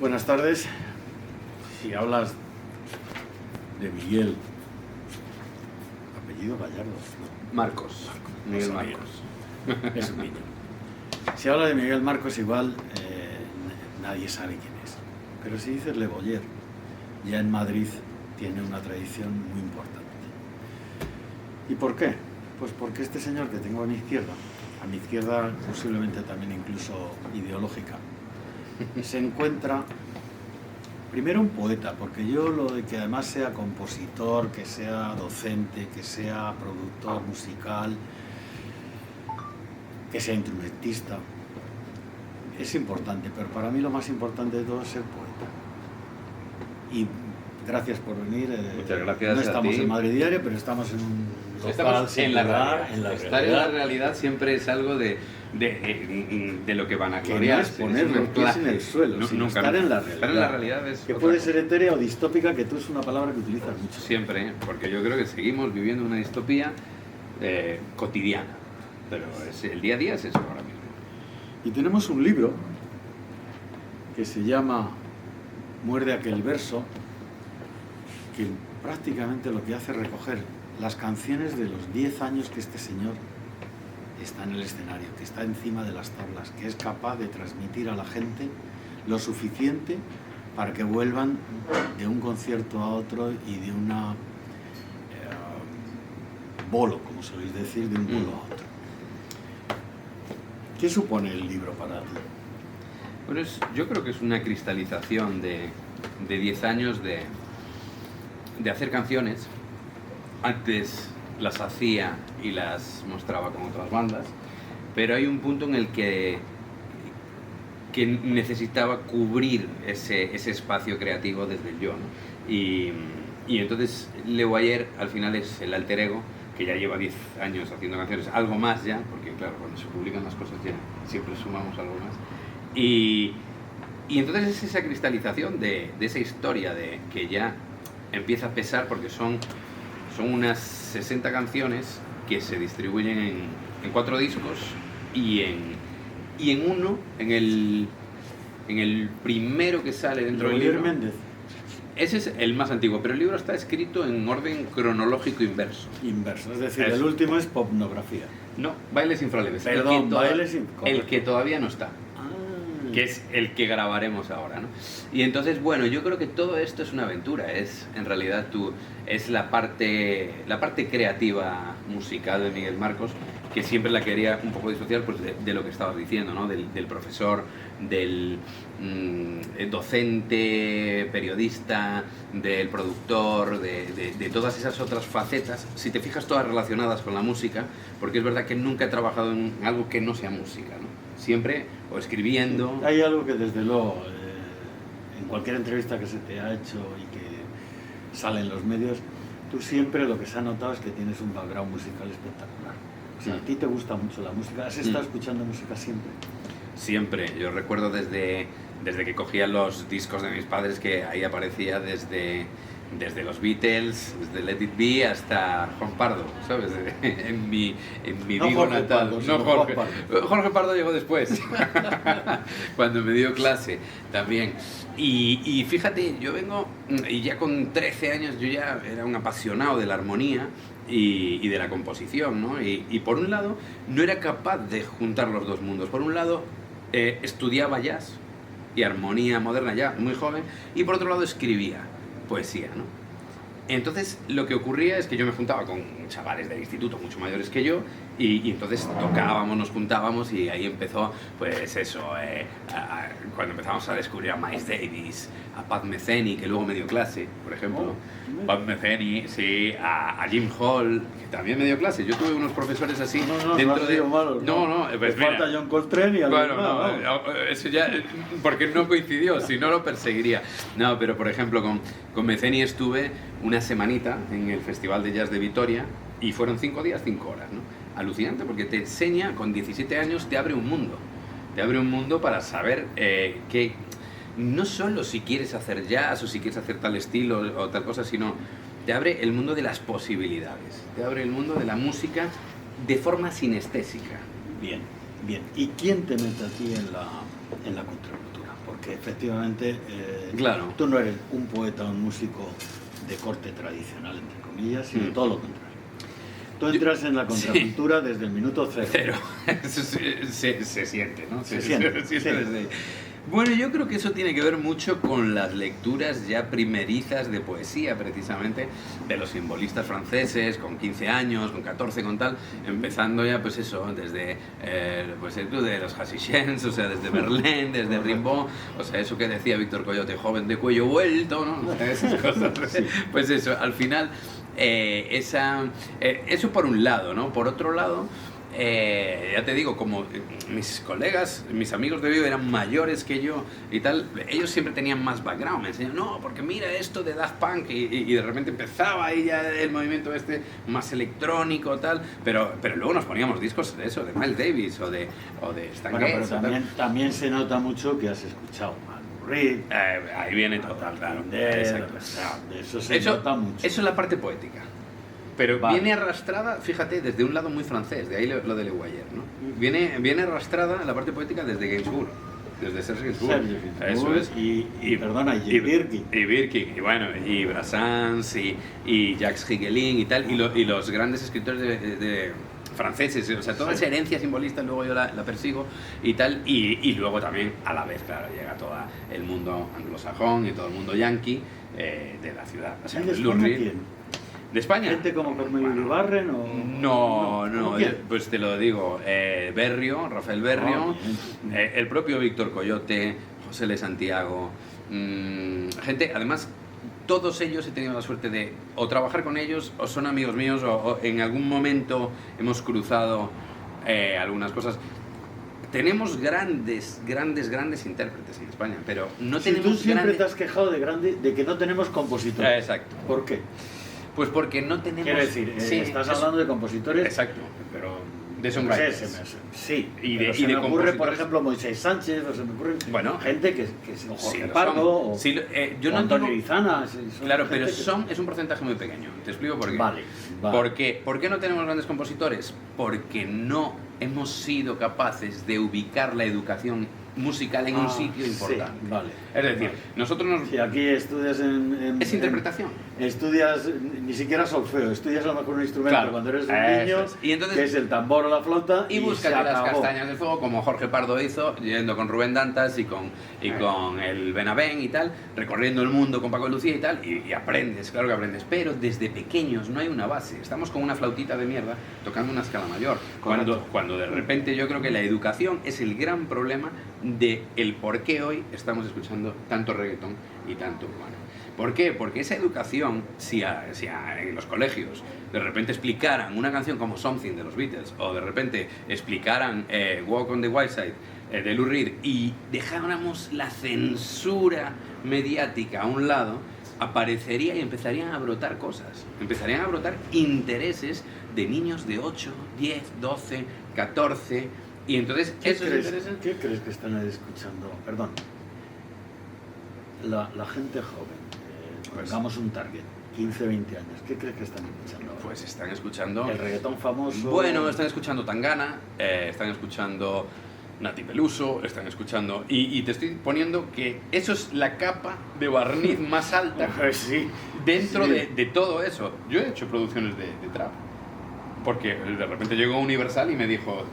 Buenas tardes. Si hablas de Miguel, apellido Gallardo, ¿no? Marcos. Miguel Marcos. Es un niño. Si habla de Miguel Marcos, igual nadie sabe quién es. Pero si dices Le Boyer, ya en Madrid tiene una tradición muy importante. ¿Y por qué? Pues porque este señor que tengo a mi izquierda posiblemente también incluso ideológica, se encuentra primero un poeta, porque yo lo de que además sea compositor, que sea docente, que sea productor musical, que sea instrumentista, es importante, pero para mí lo más importante de todo es ser poeta. Y gracias por venir. Muchas gracias. No a estamos ti. en Madrid Diario, pero estamos en un local Estamos en la realidad. Estar en la realidad siempre es algo de lo que van a que no es poner los pies en el suelo, sino nunca, estar en la realidad. Estar en la realidad es que otra puede cosa. ser etérea o distópica, que tú es una palabra que utilizas mucho. Siempre, porque yo creo que seguimos viviendo una distopía cotidiana, pero el día a día es eso ahora mismo. Y tenemos un libro que se llama Muerde aquel verso, que prácticamente lo que hace es recoger las canciones de los 10 años que este señor está en el escenario, que está encima de las tablas, que es capaz de transmitir a la gente lo suficiente para que vuelvan de un concierto a otro y de una bolo, como soléis decir, de un bolo a otro. ¿Qué supone el libro para ti? Bueno, yo creo que es una cristalización de 10 años de hacer canciones. Antes las hacía y las mostraba con otras bandas, pero hay un punto en el que necesitaba cubrir ese espacio creativo desde el yo, ¿no? Y entonces Le Boyer al final es el alter ego que ya lleva 10 años haciendo canciones, algo más ya, porque claro, cuando se publican las cosas ya siempre sumamos algo más. Y entonces es esa cristalización de esa historia de que ya empieza a pesar, porque son unas 60 canciones que se distribuyen en 4 discos y en uno, en el primero que sale dentro del libro. Méndez. Ese es el más antiguo, pero el libro está escrito en orden cronológico inverso. Inverso, es decir, Eso. el último es Popnografía. No, Bailes Infalibles. Perdón, Bailes Infalibles. El que todavía no está, que es el que grabaremos ahora, ¿no? Y entonces, bueno, yo creo que todo esto es una aventura, es en realidad es la parte creativa musical de Miguel Marcos, que siempre la quería un poco disociar pues, de lo que estabas diciendo, ¿no? Del profesor, del docente, periodista, del productor, de todas esas otras facetas, si te fijas todas relacionadas con la música, porque es verdad que nunca he trabajado en algo que no sea música, ¿no? Siempre o escribiendo. Hay algo que desde luego, en cualquier entrevista que se te ha hecho y que sale en los medios, tú siempre lo que se ha notado es que tienes un background musical espectacular. O sea, a ti te gusta mucho la música. ¿Has estado escuchando música siempre? Siempre. Yo recuerdo desde que cogía los discos de mis padres que ahí aparecía desde los Beatles, desde Let It Be hasta Juan Pardo, ¿sabes? En mi No Vigo Jorge natal. Pardo, No sino Jorge. Juan Pardo. Jorge Pardo llegó después, cuando me dio clase también. Y fíjate, yo vengo, y ya con 13 años yo ya era un apasionado de la armonía y de la composición, ¿no? Y por un lado no era capaz de juntar los dos mundos. Por un lado estudiaba jazz y armonía moderna ya muy joven, y por otro lado escribía poesía, ¿no? Entonces lo que ocurría es que yo me juntaba con chavales del instituto mucho mayores que yo y entonces tocábamos, nos juntábamos y ahí empezó pues eso, cuando empezamos a descubrir a Miles Davis, a Pat Metheny, que luego me dio clase, por ejemplo. Pat Metheny, sí, a Jim Hall, que también me dio clase. Yo tuve unos profesores así dentro de... Malos, No, pues mira, falta John Coltrane y algo bueno, más, no, eso ya, porque no coincidió, si no lo perseguiría. No, pero por ejemplo con Metheny estuve una semanita en el Festival de Jazz de Vitoria y fueron 5 días, 5 horas, ¿no? Alucinante, porque te enseña, con 17 años te abre un mundo para saber que no solo si quieres hacer jazz o si quieres hacer tal estilo o tal cosa, sino te abre el mundo de las posibilidades, te abre el mundo de la música de forma sinestésica. Bien. ¿Y quién te mete a ti en la contracultura? que efectivamente Claro. tú no eres un poeta o un músico de corte tradicional, entre comillas, sino todo lo contrario. Tú entras en la contracultura desde el minuto cero. Eso se siente, ¿no? Se siente, sí. desde... Bueno, yo creo que eso tiene que ver mucho con las lecturas ya primerizas de poesía, precisamente, de los simbolistas franceses, con 15 años, con 14, con tal, empezando ya, pues eso, desde pues el club de los Hassichens, o sea, desde Verlaine, desde Rimbaud, o sea, eso que decía Víctor Coyote, joven de cuello vuelto, ¿no? O sea, esas cosas. Pues eso, al final, eso por un lado, ¿no? Por otro lado, ya te digo, como mis colegas, mis amigos de vivo eran mayores que yo y tal, ellos siempre tenían más background, me enseñaban, no, porque mira esto de Daft Punk y de repente empezaba ahí ya el movimiento este más electrónico tal, pero luego nos poníamos discos de eso, de Miles Davis o de Stan Bueno, Getz. pero también se nota mucho que has escuchado a Lou Reed, ahí viene todo, claro. Exacto. Eso se nota mucho. Eso es la parte poética. Pero Vale. viene arrastrada, fíjate, desde un lado muy francés, de ahí lo de Le Guayer, ¿no? Viene arrastrada la parte poética desde Gainsbourg, desde Serge Gainsbourg. Eso es. Y perdona, y Birkin. Y Birkin, y bueno, y Brassens, y Jacques Higelin y tal, y los grandes escritores de franceses, o sea, toda esa herencia simbolista luego yo la persigo y tal, y luego también a la vez, claro, llega todo el mundo anglosajón y todo el mundo yankee de la ciudad. O sea, ¿Y de Lou España Reed. quién? ¿De España? ¿Gente como Carmelo Ibarren o...? No, ¿quién? pues te lo digo, Berrio, Rafael Berrio, el propio Víctor Coyote, José L. Santiago, gente, además, todos ellos he tenido la suerte de o trabajar con ellos, o son amigos míos, o en algún momento hemos cruzado algunas cosas. Tenemos grandes intérpretes en España, pero no Si tenemos tú siempre grandes... te has quejado de que no tenemos compositores. Exacto. ¿Por qué? Pues porque no tenemos... Quiero decir, Sí, estás eso- hablando de compositores, Exacto. pero... De no sé, songwriters. sí, Y pero de se me ocurre, por compositores. ejemplo, Moisés Sánchez, o se me ocurre Bueno, gente que es Sí, Jorge lo Pardo, son. o, Sí, yo o no Antonio digo- Izana. Claro, pero es un porcentaje muy pequeño. Te explico por qué. Vale. ¿Por qué no tenemos grandes compositores? Porque no hemos sido capaces de ubicar la educación musical en un sitio importante. Sí, vale. Es decir, Vale. nosotros nos... Si aquí estudias Es interpretación. Estudias ni siquiera solfeo, estudias a lo mejor un instrumento Claro, cuando eres un eso niño, es. Y entonces- que es el tambor o la flauta, Y se búscate las acabó. castañas del fuego, como Jorge Pardo hizo, yendo con Rubén Dantas y con el Benavén y tal, recorriendo el mundo con Paco de Lucía y tal, y aprendes, claro que aprendes. Pero desde pequeños no hay una base. Estamos con una flautita de mierda tocando una escala mayor. Cuando de repente yo creo que la educación es el gran problema de el por qué hoy estamos escuchando tanto reggaetón y tanto urbano. ¿Por qué? Porque esa educación, si en los colegios de repente explicaran una canción como Something de los Beatles, o de repente explicaran Walk on the Wild Side de Lou Reed, y dejáramos la censura mediática a un lado, aparecería y empezarían a brotar cosas, empezarían a brotar intereses de niños de 8, 10, 12, 14, y entonces esos intereses... ¿Qué crees que están escuchando? Perdón. La gente joven, Pues- pongamos un target, 15, 20 años, ¿qué crees que están escuchando ahora? Pues están escuchando... El reggaetón famoso... Bueno, están escuchando Tangana, están escuchando Nati Peluso, están escuchando... Y te estoy poniendo que eso es la capa de barniz más alta Sí. dentro Sí. de todo eso. Yo he hecho producciones de trap, porque de repente llegó Universal y me dijo,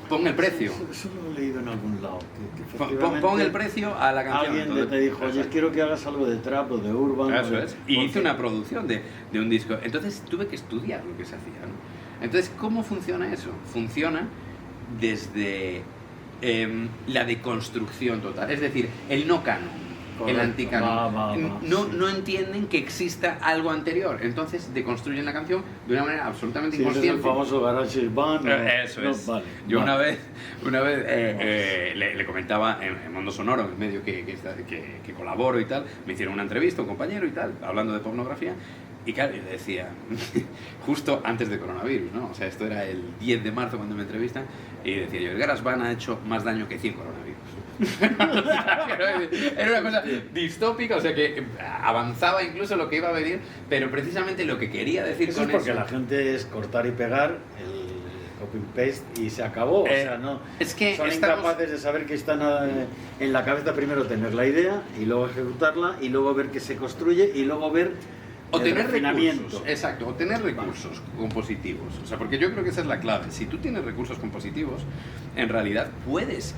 pon el precio. Eso lo he leído en algún lado. Que Pon efectivamente el precio a la canción. Alguien Entonces, te dijo, oye, exacto. quiero que hagas algo de trap o de urban. o Eso de- es. Y porque- hice una producción de un disco. Entonces tuve que estudiar lo que se hacía, ¿no? Entonces, ¿cómo funciona eso? Funciona desde la deconstrucción total. Es decir, el no canon, el Correcto. anticanon. Va, No entienden que exista algo anterior. Entonces deconstruyen la canción de una manera absolutamente Sí, ese es el inconsciente. famoso Garage Band. Eso no, es. vale, Yo vale. una vez le comentaba en Mundo Sonoro, en el medio que colaboro y tal, me hicieron una entrevista, un compañero y tal, hablando de pornografía, y claro, yo le decía, justo antes de coronavirus, ¿no? O sea, esto era el 10 de marzo cuando me entrevistan, y decía yo, el GarageBand ha hecho más daño que 100 coronavirus. Era una cosa distópica, o sea que avanzaba incluso lo que iba a venir, pero precisamente lo que quería decir Eso con es porque eso... la gente es cortar y pegar copy paste y se acabó. O sea, no, es que son estamos- incapaces de saber que están en la cabeza, primero tener la idea y luego ejecutarla y luego ver que se construye y luego ver O el tener refinamiento. recursos, exacto, o tener recursos compositivos. O sea, porque yo creo que esa es la clave. Si tú tienes recursos compositivos, en realidad puedes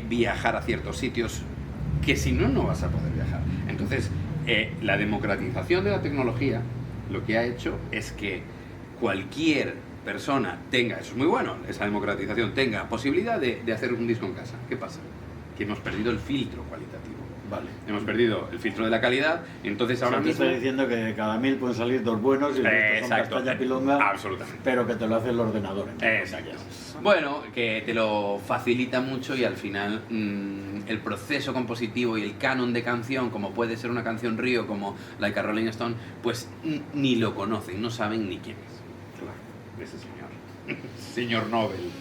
viajar a ciertos sitios que si no, no vas a poder viajar. Entonces, la democratización de la tecnología lo que ha hecho es que cualquier persona tenga, eso es muy bueno, esa democratización, tenga posibilidad de hacer un disco en casa. ¿Qué pasa? Que hemos perdido el filtro cualitativo. Vale. Hemos perdido el filtro de la calidad, entonces ahora Ahora te mismo... estoy diciendo que de cada 1000 pueden salir 2 buenos y el resto son Exacto, castaña pilonga, absolutamente. pero que te lo hace el ordenador. Exacto. Bueno, que te lo facilita mucho y al final el proceso compositivo y el canon de canción, como puede ser una canción Río, como Like a Rolling Stone, pues ni lo conocen, no saben ni quién es. Claro. Ese señor. Señor Nobel.